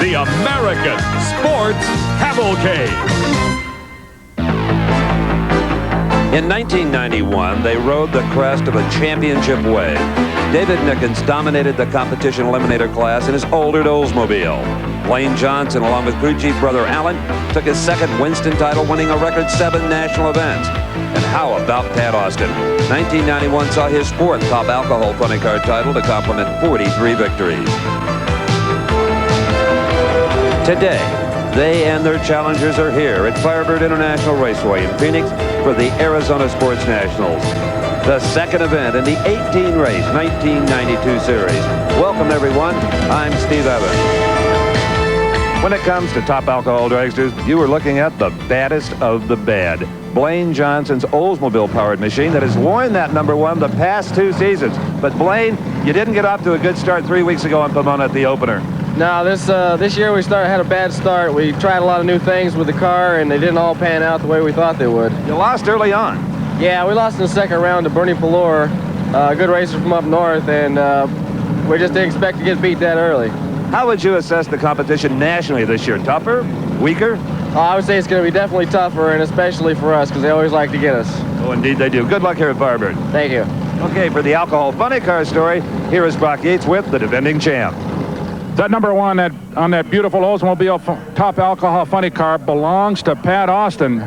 the American Sports Cavalcade. In 1991, they rode the crest of a championship wave. David Nickens dominated the Competition Eliminator class in his older Oldsmobile. Blaine Johnson, along with crew chief brother Alan, took his second Winston title, winning a record 7 national events. And how about Pat Austin? 1991 saw his 4th top alcohol funny car title to complement 43 victories. Today, they and their challengers are here at Firebird International Raceway in Phoenix for the Arizona Sports Nationals, the second event in the 18-race 1992 series. Welcome, everyone. I'm Steve Evans. When it comes to top alcohol dragsters, you are looking at the baddest of the bad. Blaine Johnson's Oldsmobile-powered machine that has worn that #1 the past 2 seasons. But Blaine, you didn't get off to a good start 3 weeks ago in Pomona at the opener. No, this year we had a bad start. We tried a lot of new things with the car, and they didn't all pan out the way we thought they would. You lost early on. Yeah, we lost in the second round to Bernie Pallor, a good racer from up north, and we just didn't expect to get beat that early. How would you assess the competition nationally this year? Tougher? Weaker? I would say it's going to be definitely tougher, and especially for us, because they always like to get us. Oh, indeed they do. Good luck here at Firebird. Thank you. Okay, for the alcohol funny car story, here is Brock Yates with the defending champ. That #1 on that beautiful Oldsmobile top alcohol funny car belongs to Pat Austin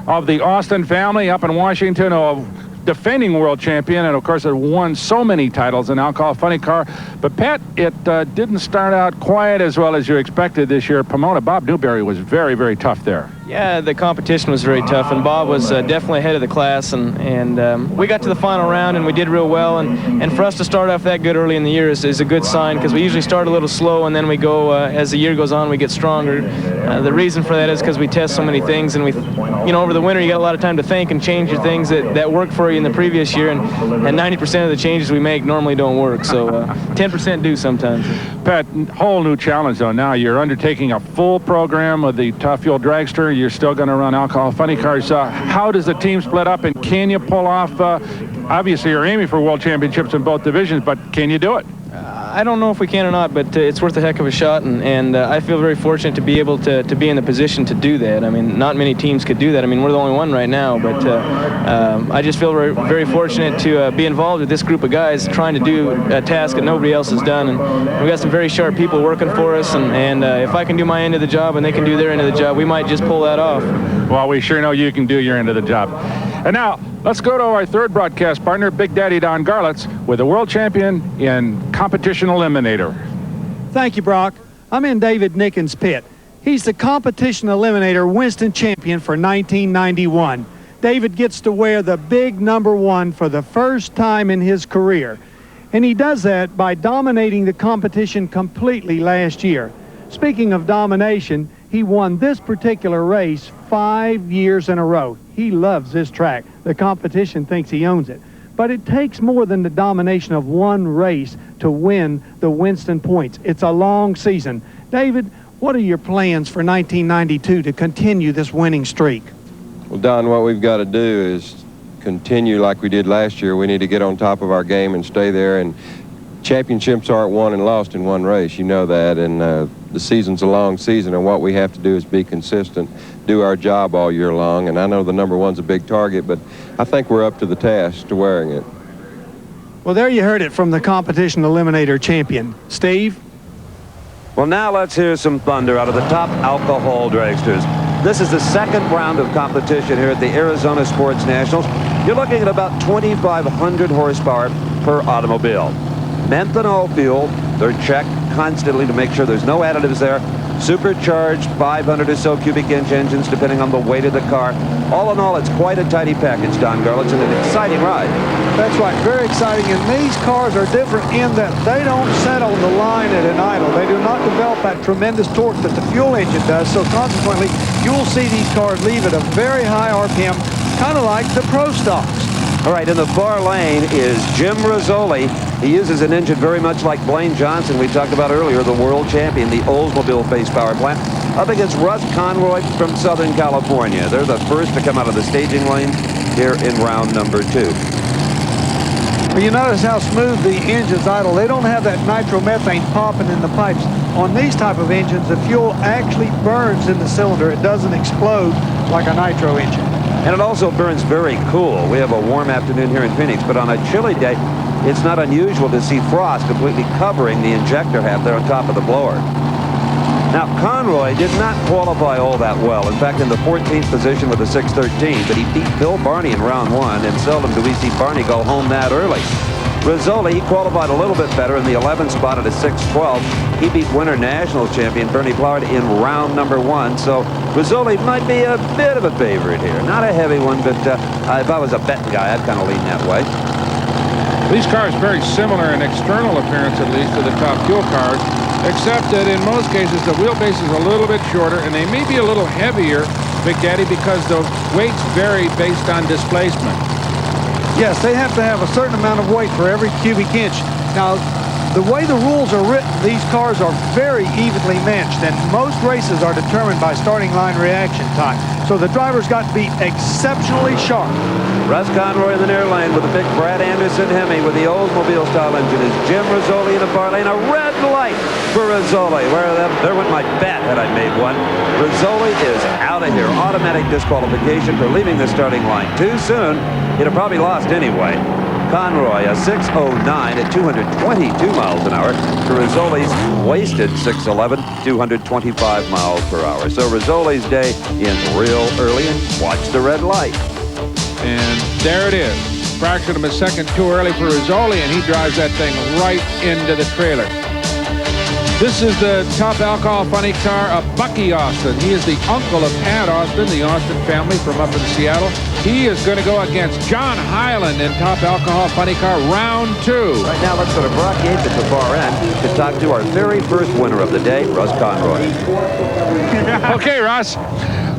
of the Austin family up in Washington, a defending world champion, and of course has won so many titles in alcohol funny car. But Pat, it didn't start out quite as well as you expected this year. Pomona, Bob Newberry was very, very tough there. Yeah, the competition was very tough, and Bob was definitely ahead of the class, and we got to the final round and we did real well, and for us to start off that good early in the year is a good sign, because we usually start a little slow and then we go, as the year goes on, we get stronger. The reason for that is because we test so many things, and over the winter you got a lot of time to think and change your things that worked for you in the previous year, and 90% of the changes we make normally don't work, so 10% do sometimes. Pat, whole new challenge though. Now you're undertaking a full program of the Tough Fuel Dragster. You're still going to run alcohol funny cars. How does the team split up, and can you pull off, obviously you're aiming for world championships in both divisions, but can you do it? I don't know if we can or not, but it's worth a heck of a shot, and I feel very fortunate to be able to be in the position to do that. I mean, not many teams could do that. I mean, we're the only one right now, but I just feel very, very fortunate to be involved with this group of guys trying to do a task that nobody else has done, and we've got some very sharp people working for us, and if I can do my end of the job and they can do their end of the job, we might just pull that off. Well, we sure know you can do your end of the job. And now, let's go to our third broadcast partner, Big Daddy Don Garlitz, with the world champion in Competition Eliminator. Thank you, Brock. I'm in David Nickens' pit. He's the Competition Eliminator Winston champion for 1991. David gets to wear the big #1 for the first time in his career. And he does that by dominating the competition completely last year. Speaking of domination, he won this particular race 5 years in a row. He loves this track. The competition thinks he owns it. But it takes more than the domination of one race to win the Winston points. It's a long season. David, what are your plans for 1992 to continue this winning streak? Well, Don, what we've got to do is continue like we did last year. We need to get on top of our game and stay there. And championships aren't won and lost in one race. You know that. And the season's a long season, and what we have to do is be consistent, do our job all year long. And I know the #1's a big target, but I think we're up to the task to wearing it. Well, there you heard it from the Competition Eliminator champion. Steve? Well, now let's hear some thunder out of the top alcohol dragsters. This is the second round of competition here at the Arizona Sports Nationals. You're looking at about 2,500 horsepower per automobile. Methanol fuel, they're checked constantly to make sure there's no additives there. Supercharged 500 or so cubic inch engines depending on the weight of the car. All in all, it's quite a tidy package, Don Garlitz, and an exciting ride. That's right, very exciting, and these cars are different in that they don't set on the line at an idle. They do not develop that tremendous torque that the fuel engine does, so consequently, you'll see these cars leave at a very high RPM, kind of like the Pro Stocks. All right, in the far lane is Jim Rizzoli. He uses an engine very much like Blaine Johnson, we talked about earlier, the world champion, the Oldsmobile face power plant, up against Russ Conroy from Southern California. They're the first to come out of the staging lane here in round number 2. Well, you notice how smooth the engine's idle. They don't have that nitromethane popping in the pipes on these type of engines, the fuel actually burns in the cylinder. It doesn't explode like a nitro engine. And it also burns very cool. We have a warm afternoon here in Phoenix, but on a chilly day, it's not unusual to see frost completely covering the injector half there on top of the blower. Now, Conroy did not qualify all that well. In fact, in the 14th position with a 6:13, but he beat Bill Barney in round one, and seldom do we see Barney go home that early. Rizzoli, he qualified a little bit better in the 11th spot at a 6:12. He beat Winter Nationals champion Bernie Ploward in round number one, so Rizzoli might be a bit of a favorite here. Not a heavy one, but if I was a betting guy, I'd kind of lean that way. These cars very similar in external appearance, at least, to the top fuel cars, except that in most cases the wheelbase is a little bit shorter and they may be a little heavier, Big Daddy, because the weights vary based on displacement. Yes, they have to have a certain amount of weight for every cubic inch. Now, the way the rules are written, these cars are very evenly matched, and most races are determined by starting line reaction time. So the driver's got to be exceptionally sharp. Russ Conroy in the near lane with the big Brad Anderson Hemi with the Oldsmobile style engine is Jim Rizzoli in the far lane. A red light for Rizzoli. There went my bet had I made one. Rizzoli is out of here. Automatic disqualification for leaving the starting line too soon. He'd have probably lost anyway. Conroy, a 6:09 at 222 miles an hour to Rizzoli's wasted 6:11, 225 miles per hour. So Rizzoli's day ends real early, and watch the red light. And there it is. Fraction of a second too early for Rizzoli, and he drives that thing right into the trailer. This is the top alcohol funny car of Bucky Austin. He is the uncle of Pat Austin, the Austin family from up in Seattle. He is going to go against John Hyland in top alcohol funny car round two. Right now, let's go to Brock Yates at the far end to talk to our very first winner of the day, Russ Conroy. Okay, Russ.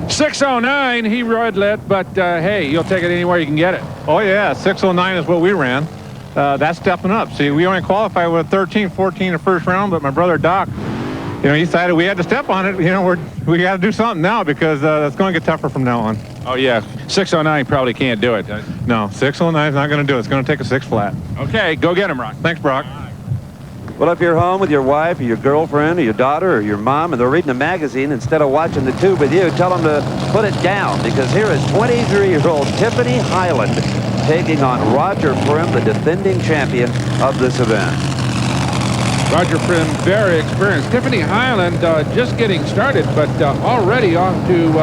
6:09, he red lit, but hey, you'll take it anywhere you can get it. Oh yeah, 6:09 is what we ran. That's stepping up. See, we only qualified with 13, 14 in the first round, but my brother Doc, you know, he decided we had to step on it. You know, we got to do something now because it's going to get tougher from now on. Oh yeah, 6:09 probably can't do it. No, 6:09 is not going to do it. It's going to take a 6 flat. Okay, go get him, Brock. Thanks, Brock. Well, if you're home with your wife or your girlfriend or your daughter or your mom and they're reading a magazine instead of watching the tube with you, tell them to put it down, because here is 23-year-old Tiffany Hyland taking on Roger Prim, the defending champion of this event. Roger Prim, very experienced. Tiffany Hyland just getting started, but already off to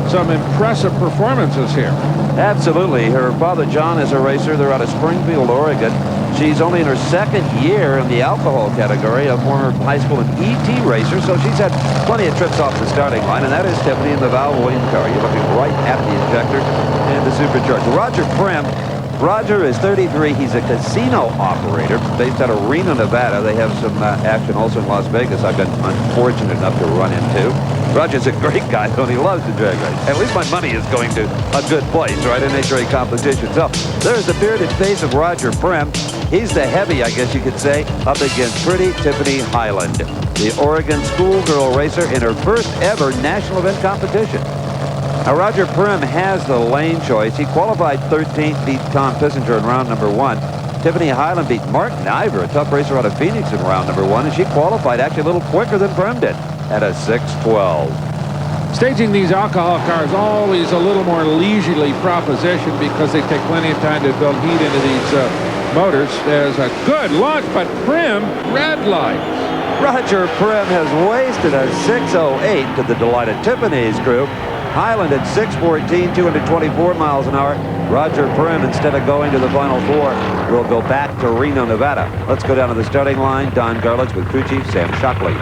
some impressive performances here. Absolutely. Her father, John, is a racer. They're out of Springfield, Oregon. She's only in her second year in the alcohol category, a former high school and ET racer, so she's had plenty of trips off the starting line, and that is Tiffany in the Val Williams car. You're looking right at the injector and the supercharger. Roger Prim. Roger is 33. He's a casino operator based out of Reno, Nevada. They have some action also in Las Vegas I've been unfortunate enough to run into. Roger's a great guy, though, and he loves the drag race. At least my money is going to a good place, right? NHRA competition. So there's the bearded face of Roger Prim. He's the heavy, I guess you could say, up against pretty Tiffany Hyland, the Oregon schoolgirl racer in her first ever national event competition. Now, Roger Prim has the lane choice. He qualified 13th, beat Tom Pissinger in round number one. Tiffany Hyland beat Mark Niver, a tough racer out of Phoenix, in round number one, and she qualified actually a little quicker than Prim did at a 6:12. Staging these alcohol cars always a little more leisurely proposition because they take plenty of time to build heat into these motors. There's a good launch, but Prim red lights. Roger Prim has wasted a 6:08 to the delight of Tiffany's crew. Hyland at 6:14, 224 miles an hour. Roger Prim, instead of going to the final four, will go back to Reno, Nevada. Let's go down to the starting line. Don Garlitz with crew chief Sam Shockley.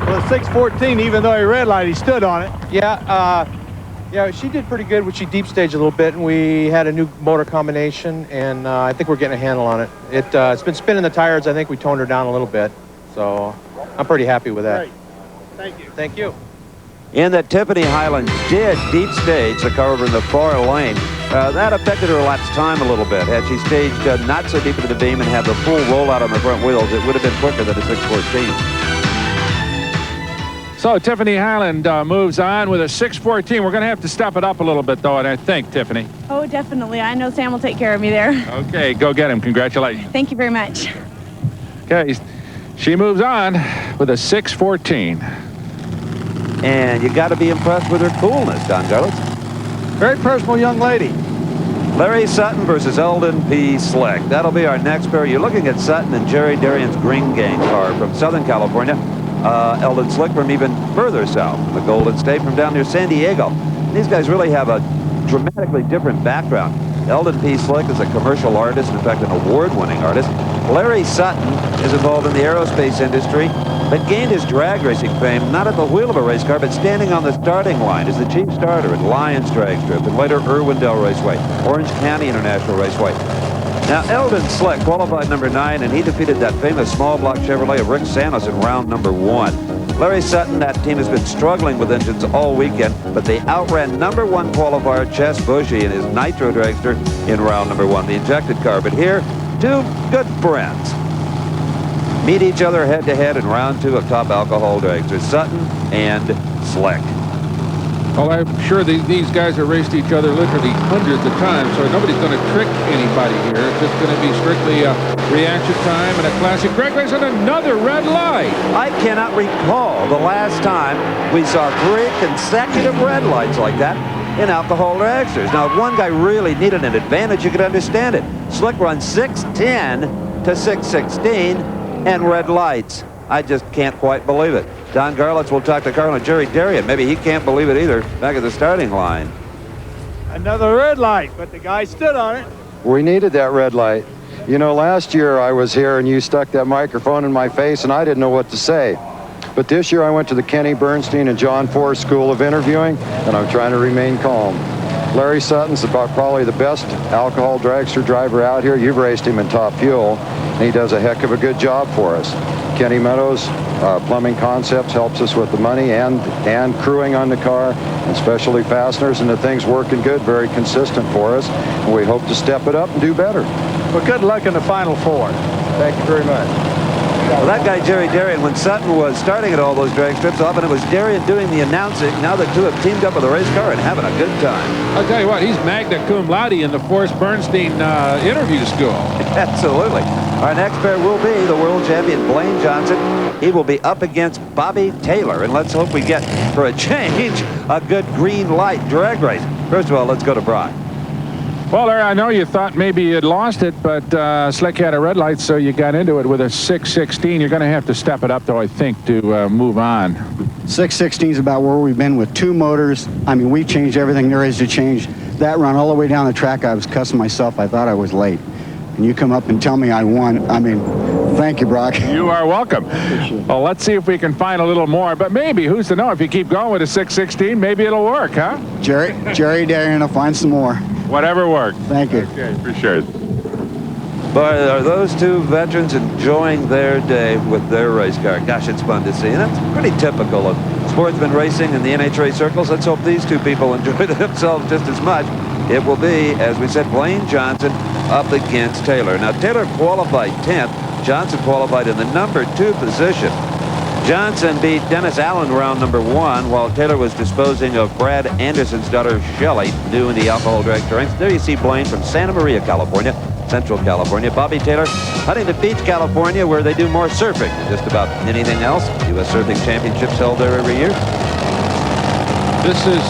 Well, 6:14, even though he red light, he stood on it. Yeah, she did pretty good when she deep staged a little bit, and we had a new motor combination, and I think we're getting a handle on it. It's been spinning the tires. I think we toned her down a little bit, so I'm pretty happy with that. Great. Thank you. Thank you. In that Tiffany Hyland did deep stage the car over in the far lane. That affected her lapse time a little bit. Had she staged not so deep into the beam and had the full rollout on the front wheels, it would have been quicker than a 6:14. So Tiffany Hyland moves on with a 6:14. We're going to have to step it up a little bit, though, and I think, Tiffany. Oh, definitely. I know Sam will take care of me there. Okay, go get him. Congratulations. Thank you very much. Okay. She moves on with a 6:14. And you got to be impressed with her coolness, Don Garlitz. Very personal young lady. Larry Sutton versus Eldon P. Slick. That'll be our next pair. You're looking at Sutton and Jerry Darian's Green Gang car from Southern California. Eldon Slick from even further south, the Golden State from down near San Diego. These guys really have a dramatically different background. Eldon P. Slick is a commercial artist, in fact, an award-winning artist. Larry Sutton is involved in the aerospace industry, but gained his drag racing fame not at the wheel of a race car, but standing on the starting line as the chief starter at Lions Drag Strip and later Irwindale Raceway, Orange County International Raceway. Now, Eldon Slick qualified number 9, and he defeated that famous small block Chevrolet of Rick Santos in round number 1. Larry Sutton, that team has been struggling with engines all weekend, but they outran number 1 qualifier Chess Bushy in his Nitro Dragster in round number 1, the injected car. But here, two good friends meet each other head-to-head in round 2 of Top Alcohol Dragsters, Sutton and Slick. Well, I'm sure these guys have raced each other literally hundreds of times, so nobody's going to trick anybody here. It's just going to be strictly a reaction time and a classic drag race and another red light. I cannot recall the last time we saw 3 consecutive red lights like that in alcohol dragsters. Now, if one guy really needed an advantage, you could understand it. Slick runs 6:10 to 6:16 and red lights. I just can't quite believe it. Don Garlitz will talk to Carl and Jerry Darian. Maybe he can't believe it either back at the starting line. Another red light, but the guy stood on it. We needed that red light. You know, last year I was here and you stuck that microphone in my face and I didn't know what to say. But this year I went to the Kenny Bernstein and John Forrest School of Interviewing, and I'm trying to remain calm. Larry Sutton's about probably the best alcohol dragster driver out here. You've raced him in Top Fuel, and he does a heck of a good job for us. Kenny Meadows, Plumbing Concepts, helps us with the money and crewing on the car and specialty fasteners, and the thing's working good, very consistent for us, and we hope to step it up and do better. Well, good luck in the Final Four. Thank you very much. Well, that guy, Jerry Darian, when Sutton was starting at all those drag strips, often it was Darian doing the announcing. Now the two have teamed up with a race car and having a good time. I'll tell you what, he's magna cum laude in the Forrest Bernstein interview school. Absolutely. Our next pair will be the world champion Blaine Johnson. He will be up against Bobby Taylor. And let's hope we get, for a change, a good green light drag race. First of all, let's go to Brock. Well, Larry, I know you thought maybe you'd lost it, but Slick had a red light, so you got into it with a 6:16. You're going to have to step it up, though, I think, to move on. 6:16 is about where we've been with 2 motors. I mean, we've changed everything there is to change. That run all the way down the track, I was cussing myself. I thought I was late. And you come up and tell me I won. I mean, thank you, Brock. You are welcome. Well, let's see if we can find a little more. But maybe, who's to know? If you keep going with a 6:16, maybe it'll work, huh? Jerry Darian will find some more. Whatever works. Thank you. Okay, appreciate it. But are those two veterans enjoying their day with their race car? Gosh, it's fun to see. And that's pretty typical of sportsman racing in the NHRA circles. Let's hope these two people enjoy themselves just as much. It will be, as we said, Blaine Johnson up against Taylor. Now, Taylor qualified 10th. Johnson qualified in the number 2 position. Johnson beat Dennis Allen round number 1, while Taylor was disposing of Brad Anderson's daughter, Shelley, new in the alcohol dragster ranks. There you see Blaine from Santa Maria, California, Central California. Bobby Taylor, Huntington Beach, California, where they do more surfing than just about anything else. U.S. Surfing Championships held there every year. This is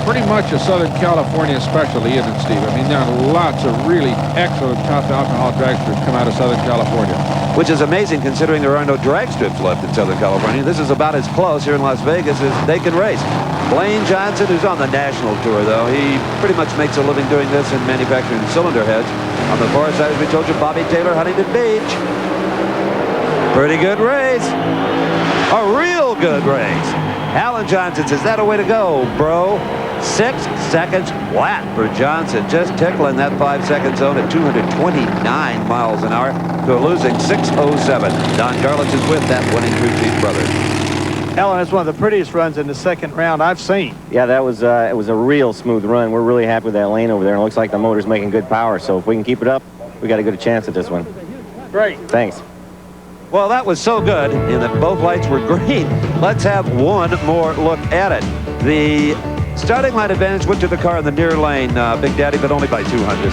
pretty much a Southern California specialty, isn't it, Steve? I mean, there are lots of really excellent top alcohol dragsters come out of Southern California. Which is amazing considering there are no drag strips left in Southern California. This is about as close here in Las Vegas as they can race. Blaine Johnson, who's on the national tour, though, he pretty much makes a living doing this and manufacturing cylinder heads. On the far side, as we told you, Bobby Taylor, Huntington Beach. Pretty good race. A real good race. Alan Johnson says, that a way to go, bro. 6 seconds flat for Johnson, just tickling that 5-second zone at 229 miles an hour to a losing 6:07. Don Garlitz is with that winning crew chief brother. Alan, that's one of the prettiest runs in the second round I've seen. Yeah, that was it was a real smooth run. We're really happy with that lane over there, and it looks like the motor's making good power. So if we can keep it up, we got a good chance at this one. Great. Thanks. Well, that was so good in that both lights were green. Let's have one more look at it. The starting line advantage went to the car in the near lane, Big Daddy, but only by 200.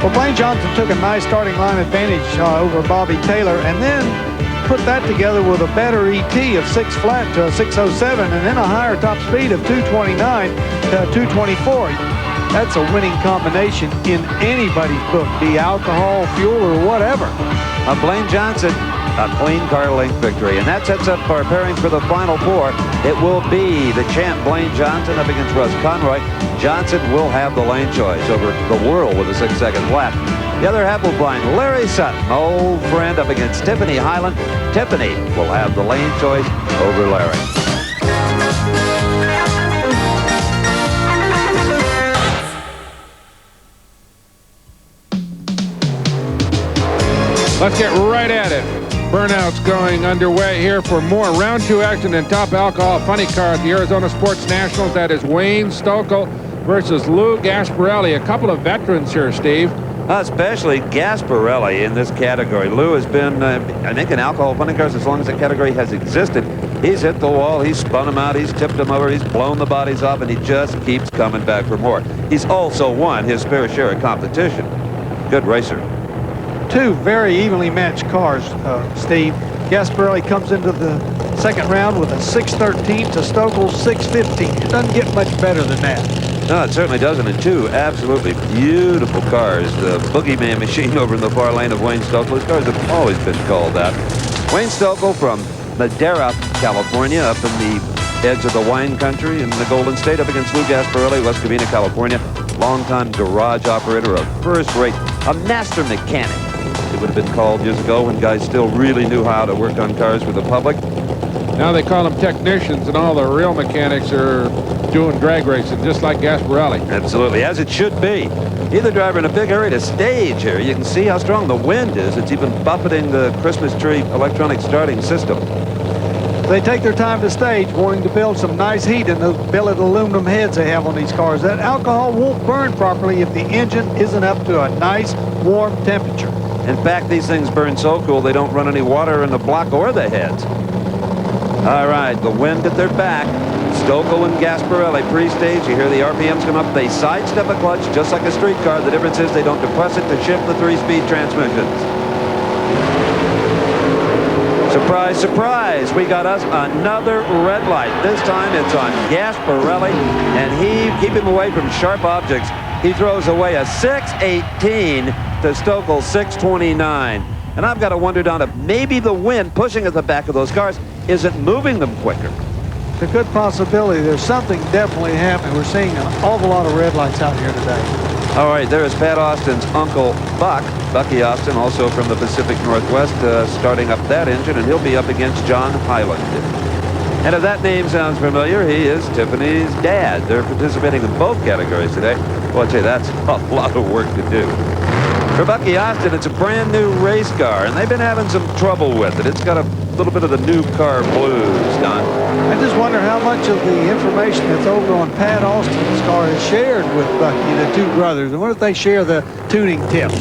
Well, Blaine Johnson took a nice starting line advantage over Bobby Taylor, and then put that together with a better ET of 6 flat to a 607 and then a higher top speed of 229 to 224. That's a winning combination in anybody's book, be alcohol, fuel, or whatever. Blaine Johnson, a clean car length victory. And that sets up our pairings for the final four. It will be the champ Blaine Johnson up against Russ Conroy. Johnson will have the lane choice over the world with a 6-second lap. The other half will find Larry Sutton, old friend, up against Tiffany Highland. Tiffany will have the lane choice over Larry. Let's get right at it. Burnout's going underway here for more round 2 action in top alcohol funny car at the Arizona Sports Nationals. That is Wayne Stokel versus Lou Gasparelli. A couple of veterans here, Steve. Especially Gasparelli in this category. Lou has been, I think, in alcohol funny cars as long as the category has existed. He's hit the wall, he's spun them out, he's tipped them over, he's blown the bodies off, and he just keeps coming back for more. He's also won his fair share of competition. Good racer. Two very evenly matched cars, Steve. Gasparelli comes into the second round with a 613 to Stokel's 615. It doesn't get much better than that. No, it certainly doesn't. And two absolutely beautiful cars. The boogeyman machine over in the far lane of Wayne Stokel. Those cars have always been called that. Wayne Stokel from Madera, California, up in the edge of the wine country in the Golden State, up against Lou Gasparelli, West Covina, California. Longtime garage operator, a first-rate, a master mechanic. It would have been called years ago when guys still really knew how to work on cars for the public. Now they call them technicians, and all the real mechanics are doing drag racing, just like Gasparelli. Absolutely, as it should be. Either driver in a big hurry to stage here. You can see how strong the wind is. It's even buffeting the Christmas tree electronic starting system. They take their time to stage, wanting to build some nice heat in those billet aluminum heads they have on these cars. That alcohol won't burn properly if the engine isn't up to a nice, warm temperature. In fact, these things burn so cool they don't run any water in the block or the heads. All right, the wind at their back. Stokel and Gasparelli pre-stage. You hear the RPMs come up. They sidestep a clutch just like a street car. The difference is they don't depress it to shift the 3-speed transmissions. Surprise, surprise. We got us another red light. This time it's on Gasparelli, and he, keep him away from sharp objects. He throws away a 618 to Stokel's 629. And I've got to wonder down if maybe the wind pushing at the back of those cars isn't moving them quicker. It's a good possibility. There's something definitely happening. We're seeing an awful lot of red lights out here today. All right, there is Pat Austin's uncle, Buck. Bucky Austin, also from the Pacific Northwest, starting up that engine, and he'll be up against John Highland. And if that name sounds familiar, he is Tiffany's dad. They're participating in both categories today. Well, I'll tell you, that's a lot of work to do. For Bucky Austin, it's a brand new race car, and they've been having some trouble with it. It's got a little bit of the new car blues, Don. I just wonder how much of the information that's over on Pat Austin's car is shared with Bucky, the two brothers. And what if they share the tuning tips?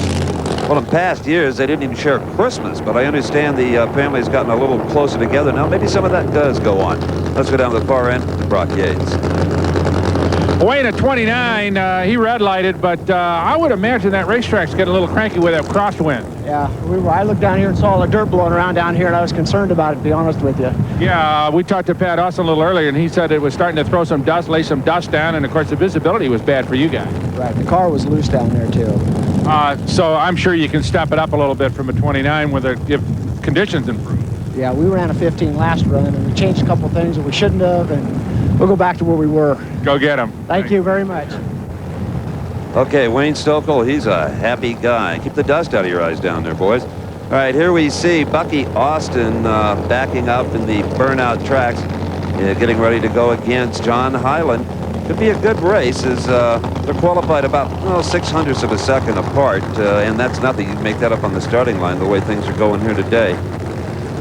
Well, in past years, they didn't even share Christmas, but I understand the family's gotten a little closer together now. Maybe some of that does go on. Let's go down to the far end to Brock Yates. Wayne at 29, he red lighted, but I would imagine that racetrack's getting a little cranky with that crosswind. Yeah, I looked down here and saw all the dirt blowing around down here, and I was concerned about it, to be honest with you. Yeah, we talked to Pat Austin a little earlier, and he said it was starting to throw some dust, lay some dust down, and of course the visibility was bad for you guys. Right, the car was loose down there too. So I'm sure you can step it up a little bit from a 29 if conditions improve. Yeah, we ran a 15 last run, and we changed a couple things that we shouldn't have, and we'll go back to where we were. Go get him. Thank you very much. Okay, Wayne Stokel, he's a happy guy. Keep the dust out of your eyes down there, boys. All right, here we see Bucky Austin backing up in the burnout tracks, getting ready to go against John Highland. Could be a good race as they're qualified about 0.06 of a second apart, and that's nothing. You can make that up on the starting line the way things are going here today.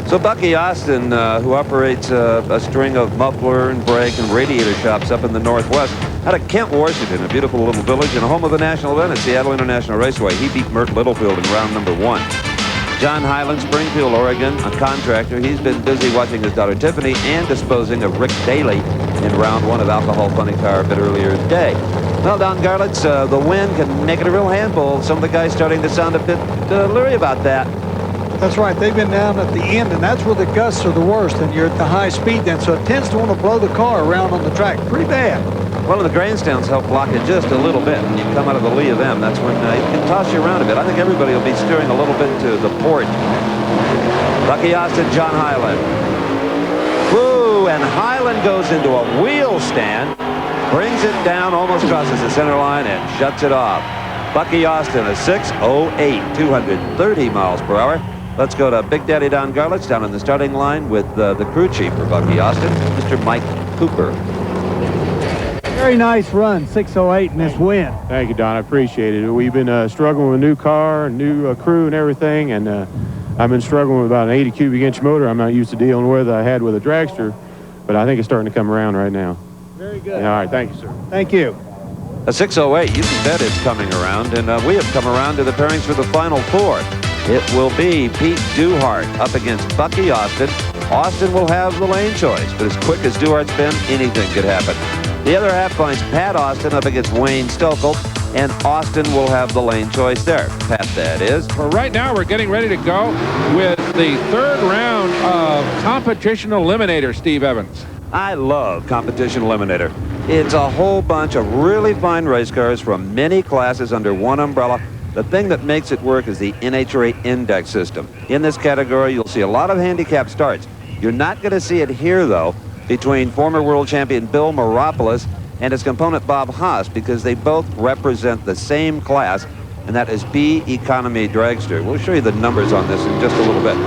So Bucky Austin, who operates a string of muffler and brake and radiator shops up in the Northwest, out of Kent, Washington, a beautiful little village and a home of the national event at Seattle International Raceway. He beat Mert Littlefield in round number 1. John Highland, Springfield, Oregon, a contractor. He's been busy watching his daughter Tiffany and disposing of Rick Daly in round 1 of Alcohol Funny Car a bit earlier today. Well, Don Garlitz, the wind can make it a real handful. Some of the guys starting to sound a bit leery about that. That's right. They've been down at the end, and that's where the gusts are the worst, and you're at the high speed then, so it tends to want to blow the car around on the track pretty bad. Well, the grandstands help block it just a little bit. When you come out of the lee of them, that's when it can toss you around a bit. I think everybody will be steering a little bit to the port. Bucky Austin, John Hyland. Woo, and Hyland goes into a wheel stand, brings it down, almost crosses the center line, and shuts it off. Bucky Austin, a 6:08, 230 miles per hour. Let's go to Big Daddy Don Garlitz down in the starting line with the crew chief for Bucky Austin, Mr. Mike Cooper. Very nice run, 6:08 in this win. Thank you, Don. I appreciate it. We've been struggling with a new car, new crew and everything, and I've been struggling with about an 80 cubic inch motor I'm not used to dealing with. I had with a Dragster, but I think it's starting to come around right now. Very good. Yeah, all right, thank you, sir. Thank you. A 6:08, you can bet it's coming around, and we have come around to the pairings for the final four. It will be Pete Duhart up against Bucky Austin. Austin will have the lane choice, but as quick as Duhart's been, anything could happen. The other half finds Pat Austin up against Wayne Stokel, and Austin will have the lane choice there. Pat, that is. Well, right now we're getting ready to go with the third round of Competition Eliminator, Steve Evans. I love Competition Eliminator. It's a whole bunch of really fine race cars from many classes under one umbrella. The thing that makes it work is the NHRA index system. In this category, you'll see a lot of handicap starts. You're not going to see it here, though, between former world champion Bill Meropoulos and his component Bob Haas, because they both represent the same class, and that is B Economy Dragster. We'll show you the numbers on this in just a little bit.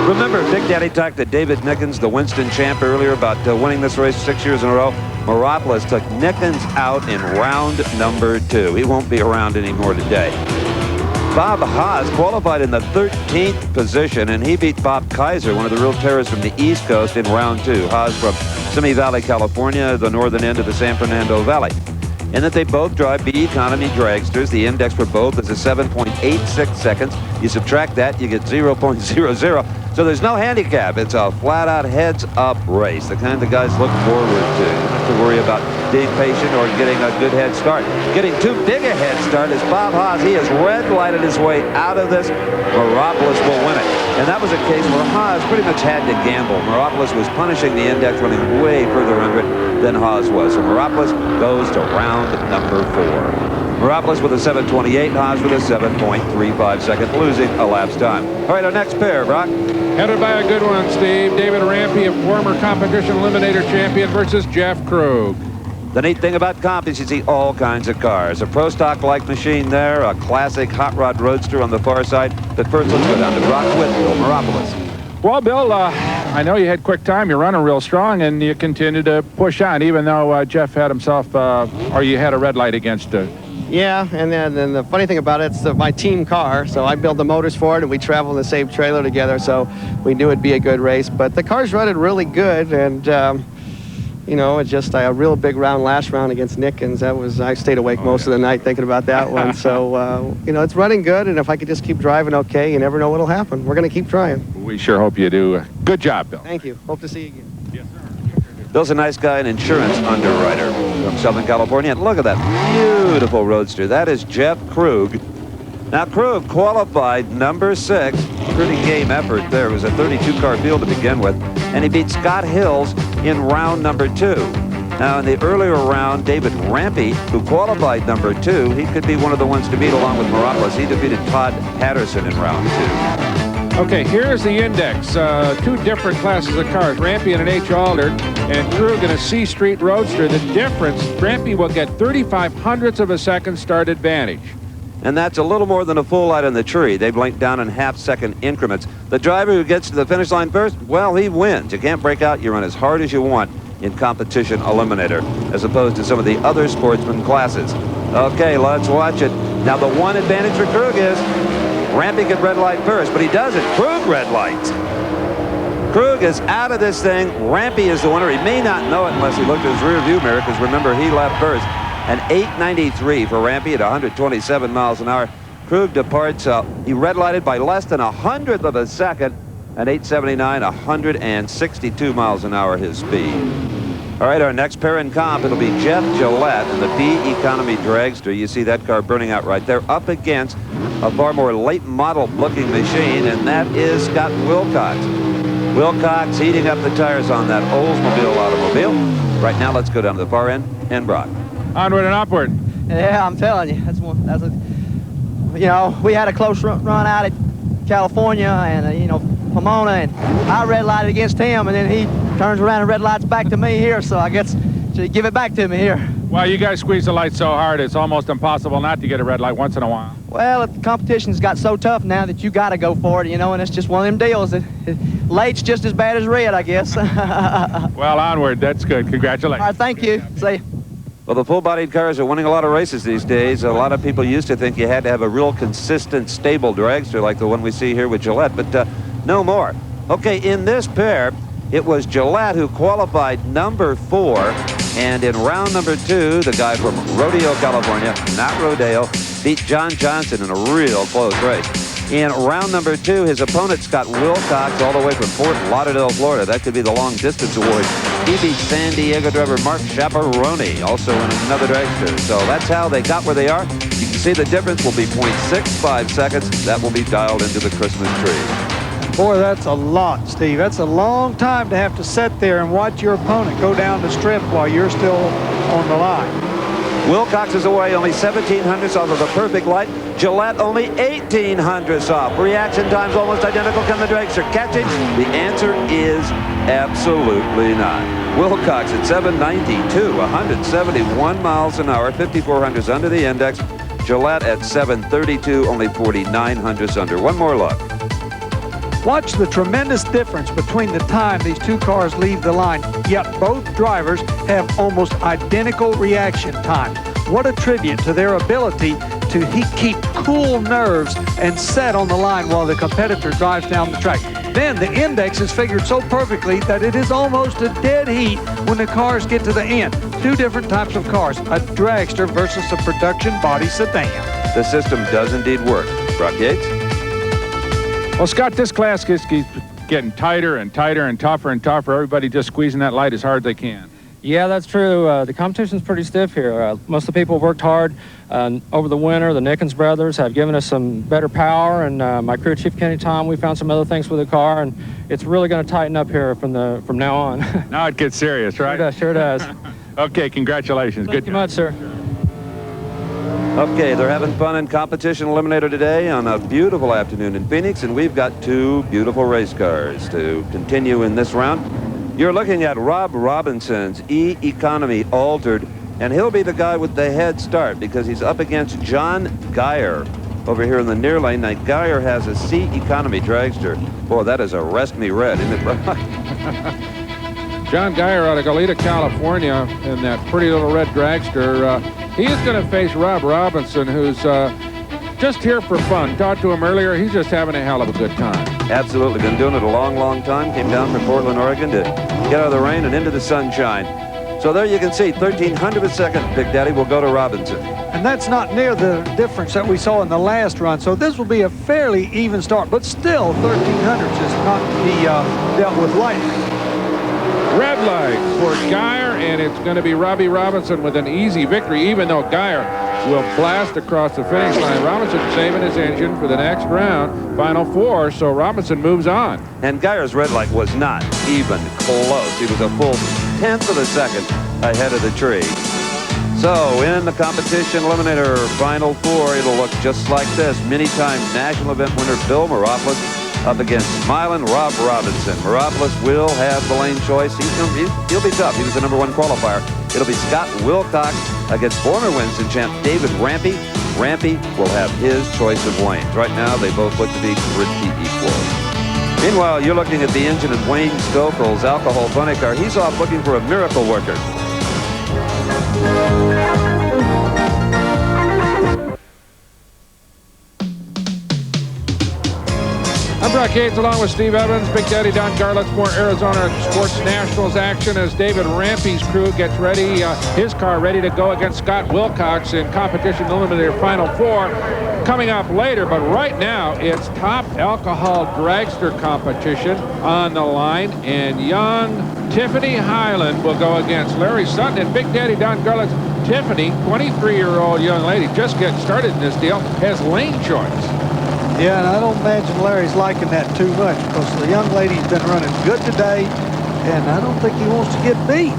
Remember, Big Daddy talked to David Nickens, the Winston champ, earlier about winning this race 6 years in a row. Meropoulos took Nickens out in round number 2. He won't be around anymore today. Bob Haas qualified in the 13th position, and he beat Bob Kaiser, one of the real terrorists from the East Coast, in round 2. Haas from Simi Valley, California, the northern end of the San Fernando Valley. And that they both drive B Economy Dragsters. The index for both is a 7.86 seconds. You subtract that, you get 0.00. So there's no handicap. It's a flat-out heads-up race, the kind the guys look forward to. You don't have to worry about being patient or getting a good head start. Getting too big a head start is Bob Haas. He has red-lighted his way out of this. Meropoulos will win it. And that was a case where Haas pretty much had to gamble. Meropoulos was punishing the index, running way further under it than Haas was. So Meropoulos goes to round number 4. Meropoulos with a 7.28, Haas with a 7.35 second, losing elapsed time. All right, our next pair, Brock. Headed by a good one, Steve. David Rampy, a former Competition Eliminator champion, versus Jeff Krug. The neat thing about comp is you see all kinds of cars. A pro stock-like machine there, a classic hot rod roadster on the far side. But first, let's go down to Brock Whitfield, Meropoulos. Well, Bill, I know you had quick time. You're running real strong, and you continue to push on, even though Jeff had himself, or you had a red light against it. Yeah, and then the funny thing about it, it's my team car, so I build the motors for it, and we travel in the same trailer together, so we knew it'd be a good race. But the car's running really good, and you know, it's just a real big round last round against Nickens. I stayed awake most of the night thinking about that one. So you know, it's running good, and if I could just keep driving okay, you never know what'll happen. We're going to keep trying. We sure hope you do. Good job, Bill. Thank you. Hope to see you again. Yes, sir. Bill's a nice guy, an insurance underwriter from Southern California. And look at that beautiful roadster. That is Jeff Krug. Now, Krug qualified number 6. Pretty game effort there. It was a 32-car field to begin with. And he beat Scott Hills in round number 2. Now, in the earlier round, David Rampy, who qualified number 2, he could be one of the ones to beat along with Meropoulos. He defeated Todd Patterson in round 2. Okay, here's the index. 2 different classes of cars, Rampy in an H. Alder and Krug in a C Street Roadster. The difference, Rampy will get 35/100ths of a second start advantage. And that's a little more than a full light on the tree. They blink down in half-second increments. The driver who gets to the finish line first, well, he wins. You can't break out. You run as hard as you want in Competition Eliminator, as opposed to some of the other sportsman classes. Okay, let's watch it. Now, the one advantage for Krug is Rampy could red light first, but he doesn't. Krug red lights. Krug is out of this thing. Rampy is the winner. He may not know it unless he looked at his rear view mirror, because remember, he left first. An 8.93 for Rampy at 127 miles an hour. Krug departs. He red lighted by less than 100th of a second. At 8.79, 162 miles an hour his speed. All right, our next pair in comp, it'll be Jeff Gillette and the B Economy Dragster. You see that car burning out right there up against a far more late model looking machine, and that is Scott Wilcox. Wilcox heating up the tires on that Oldsmobile automobile. Right now, let's go down to the far end and Brock. Onward and upward. Yeah, I'm telling you, you know, we had a close run out at California and, you know, Pomona, and I red lighted against him, and then he turns around and red lights back to me here, so I guess to give it back to me here. Well, you guys squeeze the light so hard, it's almost impossible not to get a red light once in a while. Well, the competition's got so tough now that you got to go for it, you know, and it's just one of them deals. Late's just as bad as red, I guess. Well, onward. That's good. Congratulations. All right, thank you. See you. Well, the full-bodied cars are winning a lot of races these days. A lot of people used to think you had to have a real consistent, stable dragster like the one we see here with Gillette, but no more. Okay, in this pair, it was Gillette who qualified number 4, and in round number 2, the guy from Rodeo, California, not Rodeo, beat John Johnson in a real close race. In round number 2, his opponent, Scott Wilcox, all the way from Fort Lauderdale, Florida. That could be the long distance award. He beat San Diego driver Mark Chaparoni, also in another dragster. So that's how they got where they are. You can see the difference will be 0.65 seconds. That will be dialed into the Christmas tree. Boy, that's a lot, Steve. That's a long time to have to sit there and watch your opponent go down the strip while you're still on the line. Wilcox is away only 1/1700ths off of a perfect light. Gillette only 1800ths off. Reaction times almost identical. Can the dragster catch it? The answer is absolutely not. Wilcox at 792, 171 miles an hour, 5400ths under the index. Gillette at 732, only 4900ths under. One more look. Watch the tremendous difference between the time these two cars leave the line, yet both drivers have almost identical reaction times. What a tribute to their ability to keep cool nerves and set on the line while the competitor drives down the track. Then the index is figured so perfectly that it is almost a dead heat when the cars get to the end. Two different types of cars, a dragster versus a production body sedan. The system does indeed work. Brock Yates? Well, Scott, this class keeps getting tighter and tighter and tougher and tougher. Everybody just squeezing that light as hard as they can. Yeah, that's true. The competition's pretty stiff here. Most of the people worked hard over the winter. The Nickens brothers have given us some better power, and my crew chief Kenny Tom, we found some other things with the car, and it's really going to tighten up here from now on. Now it gets serious, right? Sure does. Okay, congratulations. Thank you much, sir. Okay, they're having fun in Competition Eliminator today on a beautiful afternoon in Phoenix, and we've got two beautiful race cars to continue in this round. You're looking at Rob Robinson's E-Economy Altered, and he'll be the guy with the head start because he's up against John Geyer over here in the near lane. Now, Geyer has a C-Economy dragster. Boy, that is a rest me red, isn't it, Brock? John Geyer out of Goleta, California, in that pretty little red dragster. He is going to face Rob Robinson, who's just here for fun. Talked to him earlier. He's just having a hell of a good time. Absolutely. Been doing it a long, long time. Came down from Portland, Oregon to get out of the rain and into the sunshine. So there you can see, 1/1300 of a second, Big Daddy, will go to Robinson. And that's not near the difference that we saw in the last run. So this will be a fairly even start, but still 1/1300ths is not to be dealt with lightly. Red light for Geyer, and it's going to be Robbie Robinson with an easy victory, even though Geyer will blast across the finish line. Robinson saving his engine for the next round, final 4, so Robinson moves on. And Geyer's red light was not even close. He was a full 1/10 of a second ahead of the tree. So in the Competition Eliminator final 4, it'll look just like this. Many-time national event winner Bill Meropoulos up against smiling Rob Robinson. Meropoulos will have the lane choice. He'll be tough. He was the #1 qualifier. It'll be Scott Wilcox against former Winston champ David Rampy. Rampy will have his choice of lanes. Right now, they both look to be pretty equal. Meanwhile, you're looking at the engine of Wayne Stokel's alcohol funny car. He's off looking for a miracle worker. I'm Brock Hayes along with Steve Evans, Big Daddy Don Garlitz, more Arizona Sports Nationals action as David Rampy's crew gets ready, his car ready to go against Scott Wilcox in Competition Eliminator Final 4 coming up later. But right now, it's top alcohol dragster competition on the line, and young Tiffany Highland will go against Larry Sutton. And Big Daddy Don Garlitz, Tiffany, 23-year-old young lady, just getting started in this deal, has lane choice. Yeah, and I don't imagine Larry's liking that too much because the young lady's been running good today, and I don't think he wants to get beat.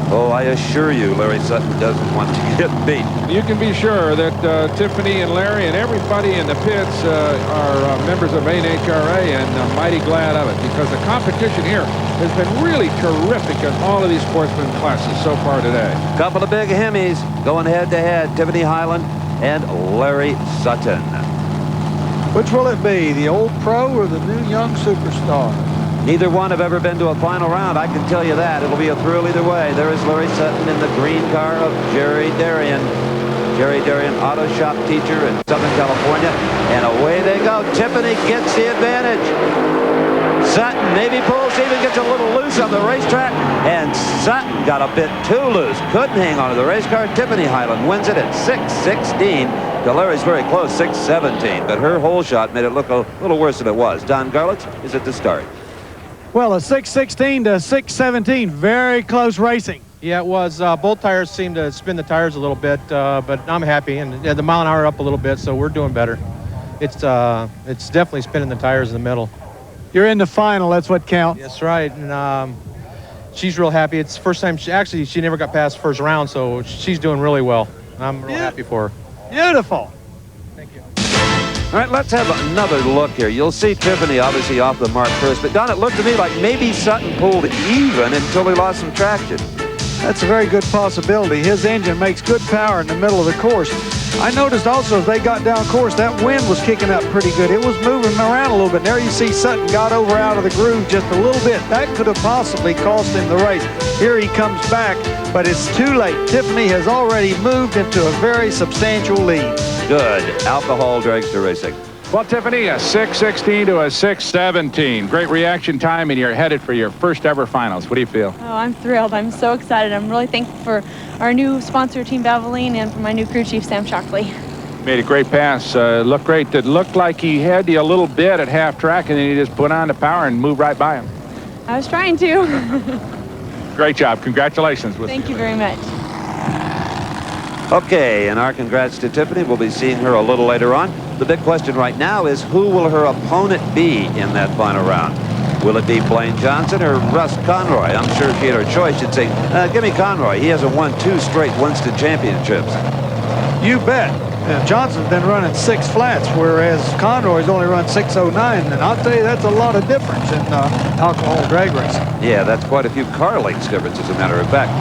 Oh, I assure you, Larry Sutton doesn't want to get beat. You can be sure that Tiffany and Larry and everybody in the pits are members of NHRA and mighty glad of it, because the competition here has been really terrific in all of these sportsman classes so far today. Couple of big Hemis going head-to-head, Tiffany Highland and Larry Sutton. Which will it be, the old pro or the new young superstar? Neither one have ever been to a final round, I can tell you that. It'll be a thrill either way. There is Larry Sutton in the green car of Jerry Darian. Jerry Darian, auto shop teacher in Southern California. And away they go. Tiffany gets the advantage. Sutton maybe pulls, even gets a little loose on the racetrack. And Sutton got a bit too loose. Couldn't hang on to the race car. Tiffany Highland wins it at 6:16. Larry's very close, 6:17. But her hole shot made it look a little worse than it was. Don Garlitz is at the start. Well, a 6:16 to 6:17, very close racing. Yeah, it was. Both tires seemed to spin the tires a little bit, but I'm happy. And the mile an hour up a little bit, so we're doing better. It's definitely spinning the tires in the middle. You're in the final, that's what counts. That's right, and she's real happy. It's the first time, she never got past the first round, so she's doing really well. I'm real happy for her. Beautiful. All right, let's have another look here. You'll see Tiffany obviously off the mark first, but Don, it looked to me like maybe Sutton pulled even until he lost some traction. That's a very good possibility. His engine makes good power in the middle of the course. I noticed also as they got down course, that wind was kicking up pretty good. It was moving around a little bit. And there you see Sutton got over out of the groove just a little bit. That could have possibly cost him the race. Here he comes back, but it's too late. Tiffany has already moved into a very substantial lead. Good alcohol dragster racing. Well, Tiffany, a 6:16 to a 6:17. Great reaction time, and you're headed for your first ever finals. What do you feel? Oh, I'm thrilled. I'm so excited. I'm really thankful for our new sponsor, Team Valvoline, and for my new crew chief, Sam Shockley. Made a great pass. Looked great. It looked like he had you a little bit at half track, and then he just put on the power and moved right by him. I was trying to. Great job. Congratulations. Thank you very much. Okay, and our congrats to Tiffany. We'll be seeing her a little later on. The big question right now is who will her opponent be in that final round? Will it be Blaine Johnson or Russ Conroy? I'm sure if she had her choice, she'd say, give me Conroy. He hasn't won 2 straight Winston championships. You bet. Johnson's been running 6 flats, whereas Conroy's only run 6:09, and I'll tell you that's a lot of difference in alcohol drag racing. Yeah, that's quite a few car lengths difference, as a matter of fact.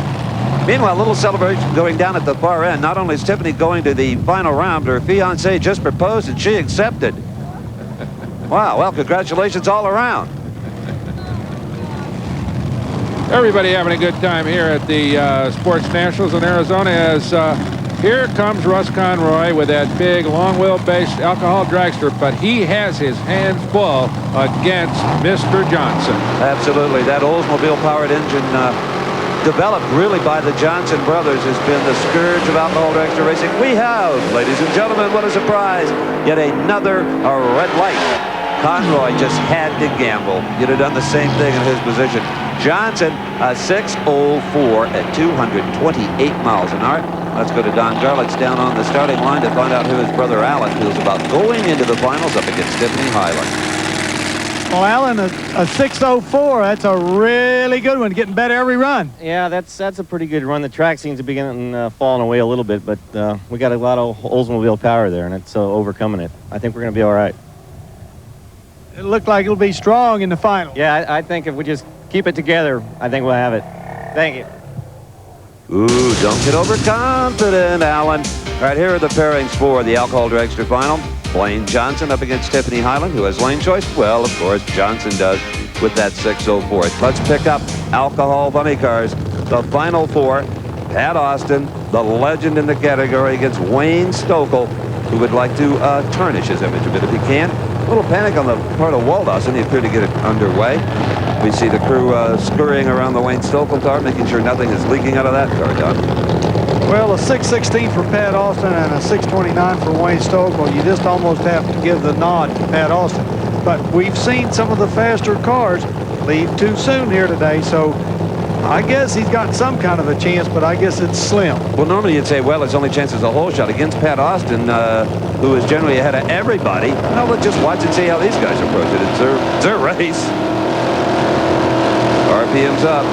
Meanwhile, a little celebration going down at the far end. Not only is Tiffany going to the final round, but her fiancé just proposed and she accepted. Wow, well, congratulations all around. Everybody having a good time here at the Sports Nationals in Arizona as here comes Russ Conroy with that big long wheelbase alcohol dragster, but he has his hands full against Mr. Johnson. Absolutely. That Oldsmobile powered engine developed really by the Johnson brothers has been the scourge of alcohol dragster racing. We have, ladies and gentlemen, what a surprise, yet another red light. Conroy just had to gamble. You'd have done the same thing in his position. Johnson, a 6:04 at 228 miles an hour. Let's go to Don Garlitz down on the starting line to find out who his brother Alan feels about going into the finals up against Tiffany Highland. Well, Alan, a 6:04, that's a really good one, getting better every run. Yeah, that's a pretty good run. The track seems to be getting falling away a little bit, but we got a lot of Oldsmobile power there, and it's overcoming it. I think we're going to be all right. It looked like it'll be strong in the final. Yeah, I think if we just keep it together, I think we'll have it. Thank you. Ooh, don't get overconfident, Alan. All right, here are the pairings for the alcohol dragster final. Blaine Johnson up against Tiffany Highland, who has lane choice. Well, of course, Johnson does with that 6:04. Let's pick up alcohol funny cars. The final 4, Pat Austin, the legend in the category, against Wayne Stokel, who would like to tarnish his image a bit if he can. little panic on the part of Walt Austin. He appeared to get it underway. We see the crew scurrying around the Wayne Stokel car, making sure nothing is leaking out of that car, Don. Well, a 616 for Pat Austin and a 629 for Wayne Stokel. You just almost have to give the nod to Pat Austin. But we've seen some of the faster cars leave too soon here today, so I guess he's got some kind of a chance, but I guess it's slim. Well, normally you'd say, well, his only chance is a hole shot against Pat Austin, who is generally ahead of everybody. Now let's just watch and see how these guys approach it. It's their race. RPM's up.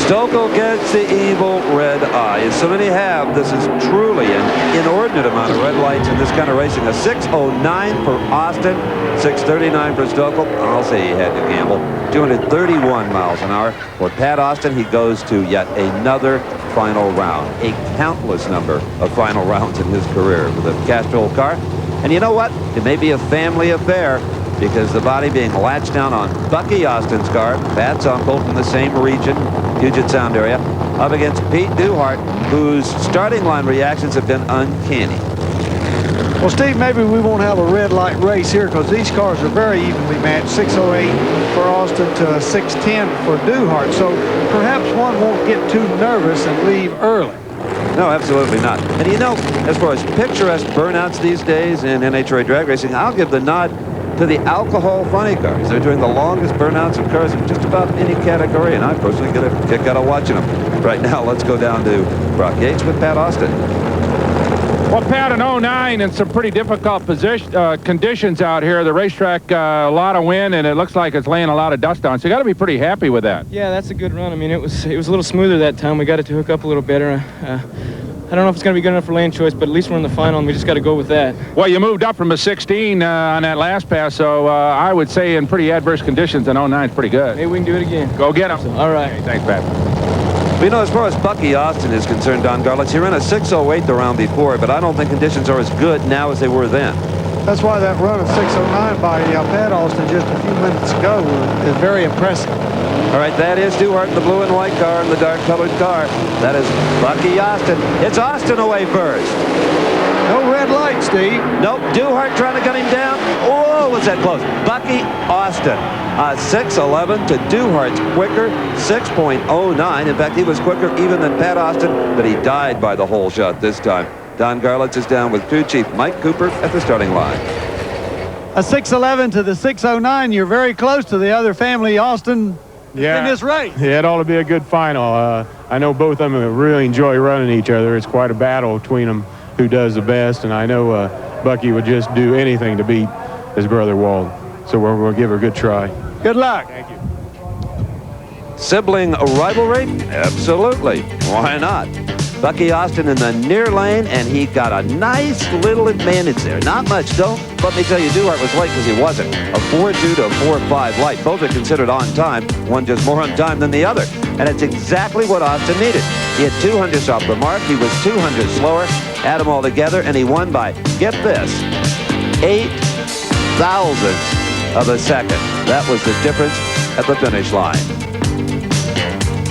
Stokel gets the evil red eye. As so many have, this is truly an inordinate amount of red lights in this kind of racing. A 6:09 for Austin, 6:39 for Stokel. I'll say he had to gamble. 231 miles an hour. For Pat Austin, he goes to yet another final round. A countless number of final rounds in his career with a Castrol car. And you know what? It may be a family affair, because the body being latched down on Bucky Austin's car. Pat's uncle from the same region, Puget Sound area, up against Pete Duhart, whose starting line reactions have been uncanny. Well, Steve, maybe we won't have a red light race here because these cars are very evenly matched. 608 for Austin to 610 for Duhart. So perhaps one won't get too nervous and leave early. No, absolutely not. And you know, as far as picturesque burnouts these days in NHRA drag racing, I'll give the nod to the alcohol funny cars. They're doing the longest burnouts of cars in just about any category, and I personally get a kick out of watching them. Right now, let's go down to Brock Yates with Pat Austin. Well, Pat, in 09 in some pretty difficult conditions out here. The racetrack, a lot of wind, and it looks like it's laying a lot of dust on. So you got to be pretty happy with that. Yeah, that's a good run. I mean, it was a little smoother that time. We got it to hook up a little better. I don't know if it's going to be good enough for lane choice, but at least we're in the final, and we just got to go with that. Well, you moved up from a 16 on that last pass, so I would say in pretty adverse conditions, an 09 is pretty good. Maybe we can do it again. Go get him. So, all right. Okay, thanks, Pat. Well, you know, as far as Bucky Austin is concerned, Don Garlitz, he ran a 6:08 the round before, but I don't think conditions are as good now as they were then. That's why that run of 609 by Pat Austin just a few minutes ago is very impressive. All right, that is Duhart in the blue and white car and the dark-colored car. That is Bucky Austin. It's Austin away first. No red light, Steve. Nope, Duhart trying to gun him down. Oh, was that close? Bucky Austin. 6:11 to Duhart's quicker, 6.09. In fact, he was quicker even than Pat Austin, but he died by the hole shot this time. Don Garlitz is down with crew chief Mike Cooper at the starting line. A 6:11 to the 6:09. You're very close to the other family, Austin, in this race. Yeah, it ought to be a good final. I know both of them really enjoy running each other. It's quite a battle between them who does the best, and I know Bucky would just do anything to beat his brother Walt. So we're going to give her a good try. Good luck. Thank you. Sibling rivalry? Absolutely. Why not? Bucky Austin in the near lane, and he got a nice little advantage there. Not much, though. Let me tell you, Duhart was late because he wasn't. A 4.2 to a 4.5 light. Both are considered on time. One just more on time than the other. And it's exactly what Austin needed. He had 2 hundredths off the mark. He was 2 hundredths slower. Add them all together, and he won by, get this, 8 thousandths of a second. That was the difference at the finish line.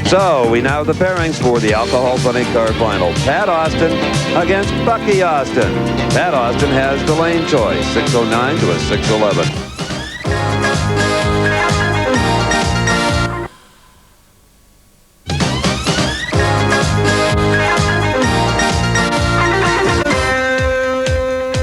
So we now have the pairings for the Alcohol Funny Car Final. Pat Austin against Bucky Austin. Pat Austin has the lane choice, 6:09 to a 6:11.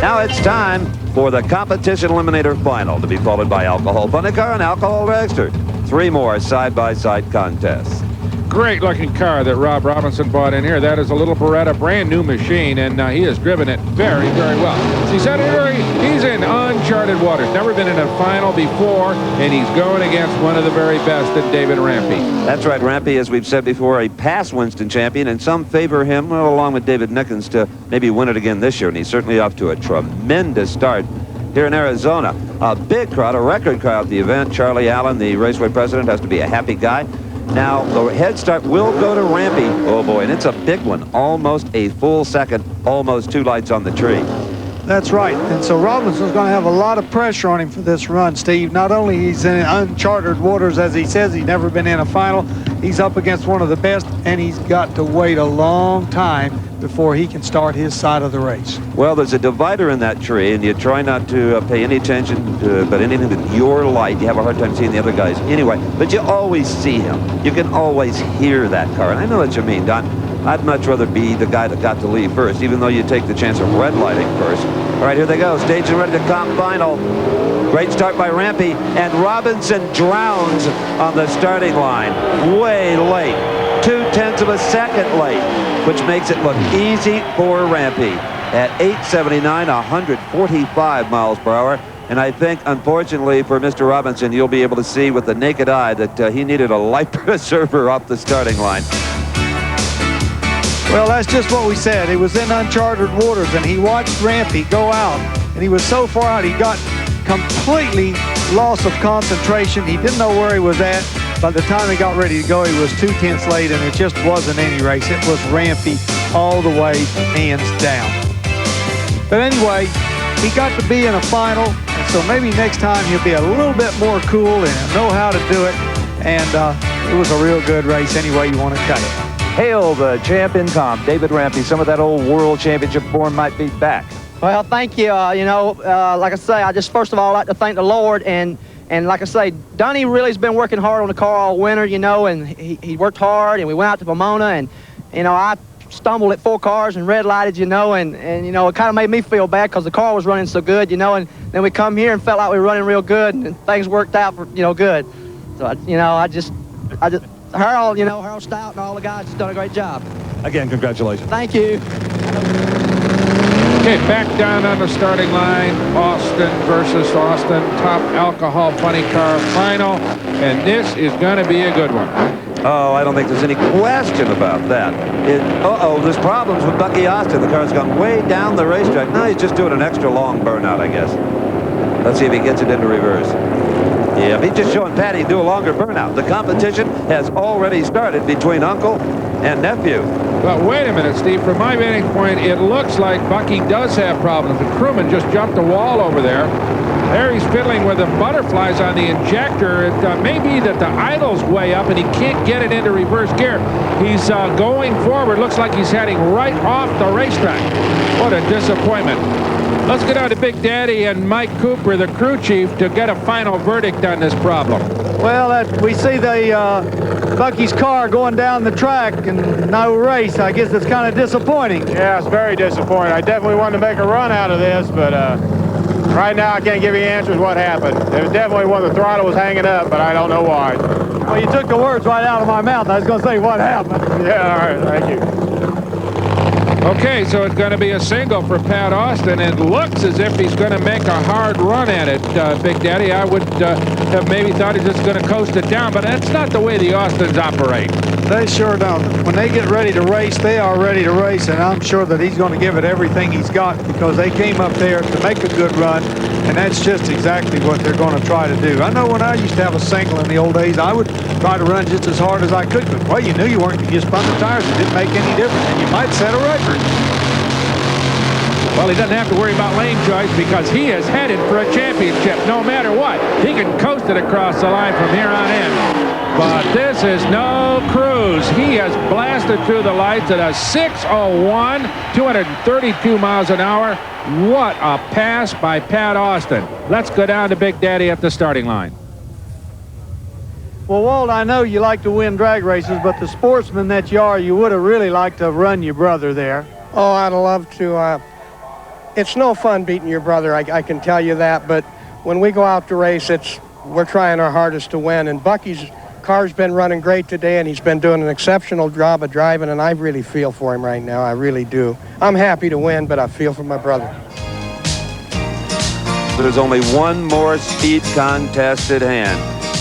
Now it's time for the Competition Eliminator Final, to be followed by Alcohol Funny Car and Alcohol Dragster. 3 more side-by-side contests. Great looking car that Rob Robinson bought in here. That is a little Beretta brand new machine, and he has driven it very, very well. As he said earlier, he's in uncharted waters. Never been in a final before, and he's going against one of the very best in David Rampy. That's right, Rampy, as we've said before, a past Winston champion, and some favor him, well, along with David Nickens, to maybe win it again this year, and he's certainly off to a tremendous start here in Arizona. A big crowd, a record crowd at the event. Charlie Allen, the Raceway president, has to be a happy guy. Now, the head start will go to Rampy. Oh, boy, and it's a big one. Almost a full second, almost 2 lights on the tree. That's right. And so Robinson's going to have a lot of pressure on him for this run, Steve. Not only he's in uncharted waters, as he says, he's never been in a final. He's up against one of the best, and he's got to wait a long time before he can start his side of the race. Well, there's a divider in that tree, and you try not to pay any attention to but anything with your light. You have a hard time seeing the other guys anyway, but you always see him. You can always hear that car, and I know what you mean, Don. I'd much rather be the guy that got to leave first, even though you take the chance of red lighting first. All right, here they go, staged and ready to comp final. Great start by Rampy, and Robinson drowns on the starting line. Way late, 0.2 of a second late, which makes it look easy for Rampy. At 8:79, 145 miles per hour. And I think, unfortunately for Mr. Robinson, you'll be able to see with the naked eye that he needed a life preserver off the starting line. Well, that's just what we said. He was in uncharted waters, and he watched Rampy go out, and he was so far out, he got completely loss of concentration. He didn't know where he was at. By the time he got ready to go, he was 2/10 late, and it just wasn't any race. It was Rampy all the way, hands down. But anyway, he got to be in a final, and so maybe next time he'll be a little bit more cool and know how to do it. And it was a real good race any way you want to cut it. Hail the champ in comp, David Rampy. Some of that old world championship form might be back. Well, thank you. Like I say, I just first of all like to thank the Lord, and like I say, Donnie really's been working hard on the car all winter, and he worked hard, and we went out to Pomona, and I stumbled at 4 cars and red lighted, and it kind of made me feel bad because the car was running so good, and then we come here and felt like we were running real good, and things worked out for good. So Harold, Harold Stout and all the guys just done a great job. Again, congratulations. Thank you. Okay, back down on the starting line, Austin versus Austin, top alcohol funny car final, and this is going to be a good one. Oh, I don't think there's any question about that. There's problems with Bucky Austin. The car's gone way down the racetrack. Now he's just doing an extra long burnout, I guess. Let's see if he gets it into reverse. Yeah, he's just showing Patty do a longer burnout. The competition has already started between uncle and nephew. But wait a minute, Steve. From my vantage point, it looks like Bucky does have problems. The crewman just jumped the wall over there. There he's fiddling with the butterflies on the injector. It may be that the idle's way up and he can't get it into reverse gear. He's going forward. Looks like he's heading right off the racetrack. What a disappointment. Let's get on to Big Daddy and Mike Cooper, the crew chief, to get a final verdict on this problem. Well, we see the Bucky's car going down the track and no race. I guess it's kind of disappointing. Yeah, it's very disappointing. I definitely wanted to make a run out of this, but right now I can't give you answers what happened. It was definitely when the throttle was hanging up, but I don't know why. Well, you took the words right out of my mouth. I was going to say what happened. Yeah, all right, thank you. Okay, so it's going to be a single for Pat Austin. It looks as if he's going to make a hard run at it, Big Daddy. I would have maybe thought he's just going to coast it down, but that's not the way the Austins operate. They sure don't. When they get ready to race, they are ready to race, and I'm sure that he's going to give it everything he's got because they came up there to make a good run, and that's just exactly what they're going to try to do. I know when I used to have a single in the old days, I would try to run just as hard as I could, but well, you knew you weren't going to just spun the tires. It didn't make any difference, and you might set a record. Well, he doesn't have to worry about lane choice because he is headed for a championship no matter what. He can coast it across the line from here on in. But this is no cruise. He has blasted through the lights at a 6:01, 232 miles an hour. What a pass by Pat Austin. Let's go down to Big Daddy at the starting line. Well, Walt, I know you like to win drag races, but the sportsman that you are, you would have really liked to have run your brother there. Oh, I'd love to. It's no fun beating your brother, I can tell you that, but when we go out to race, we're trying our hardest to win, and Bucky's car's been running great today, and he's been doing an exceptional job of driving, and I really feel for him right now. I really do. I'm happy to win, but I feel for my brother. There's only one more speed contest at hand.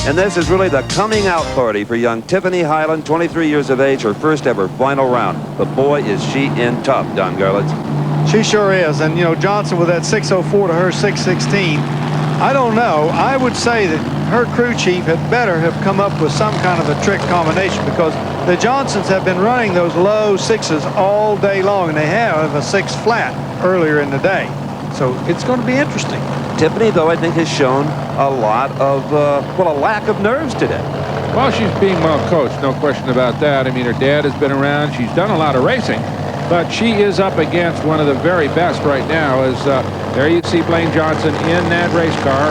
And this is really the coming out party for young Tiffany Highland, 23 years of age, her first ever final round. But boy, is she in tough, Don Garlitz. She sure is. And, Johnson with that 6:04 to her 6:16. I don't know. I would say that her crew chief had better have come up with some kind of a trick combination because the Johnsons have been running those low 6s all day long, and they have a 6 flat earlier in the day. So it's going to be interesting. Tiffany, though, I think has shown a lot of, well, a lack of nerves today. Well, she's being well coached, no question about that. I mean, her dad has been around. She's done a lot of racing, but she is up against one of the very best right now. As there you see Blaine Johnson in that race car,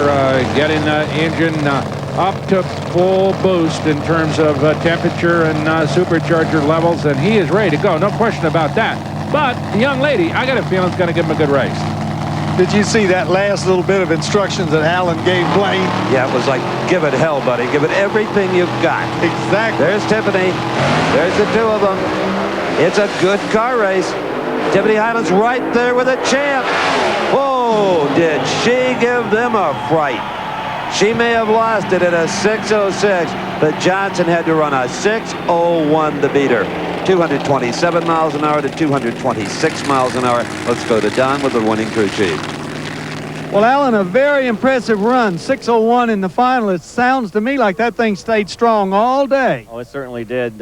getting the engine up to full boost in terms of temperature and supercharger levels, and he is ready to go, no question about that. But the young lady, I got a feeling, is going to give him a good race. Did you see that last little bit of instructions that Alan gave Blaine? Yeah, it was like, give it hell, buddy. Give it everything you've got. Exactly. There's Tiffany. There's the two of them. It's a good car race. Tiffany Highlands right there with a champ. Oh, did she give them a fright. She may have lost it at a 6:06, but Johnson had to run a 6:01 to beat her. 227 miles an hour to 226 miles an hour. Let's go to Don with the winning crew chief. Well, Alan, a very impressive run. 6:01 in the final. It sounds to me like that thing stayed strong all day. Oh, it certainly did.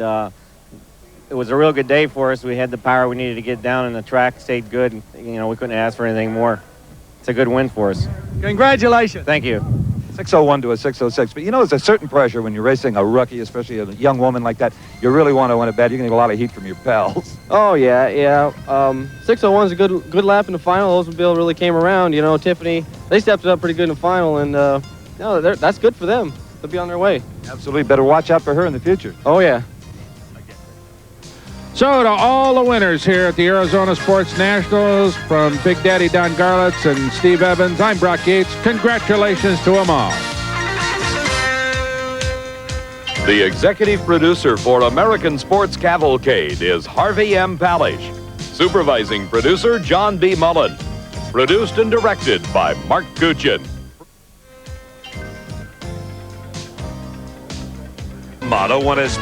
It was a real good day for us. We had the power we needed to get down, and the track stayed good. And, you know, we couldn't ask for anything more. It's a good win for us. Congratulations. Thank you. 6:01 to a 6:06. But you know, there's a certain pressure when you're racing a rookie, especially a young woman like that. You really want to win it bad. You're going to get a lot of heat from your pals. Oh, yeah. 6:01 is a good lap in the final. Oldsmobile really came around. You know, Tiffany, they stepped it up pretty good in the final, and no, that's good for them. They'll be on their way. Absolutely. Better watch out for her in the future. Oh, yeah. So to all the winners here at the Arizona Sports Nationals, from Big Daddy Don Garlitz and Steve Evans, I'm Brock Yates. Congratulations to them all. The executive producer for American Sports Cavalcade is Harvey M. Palish. Supervising producer John B. Mullen. Produced and directed by Mark Kuchin. Motto 1 is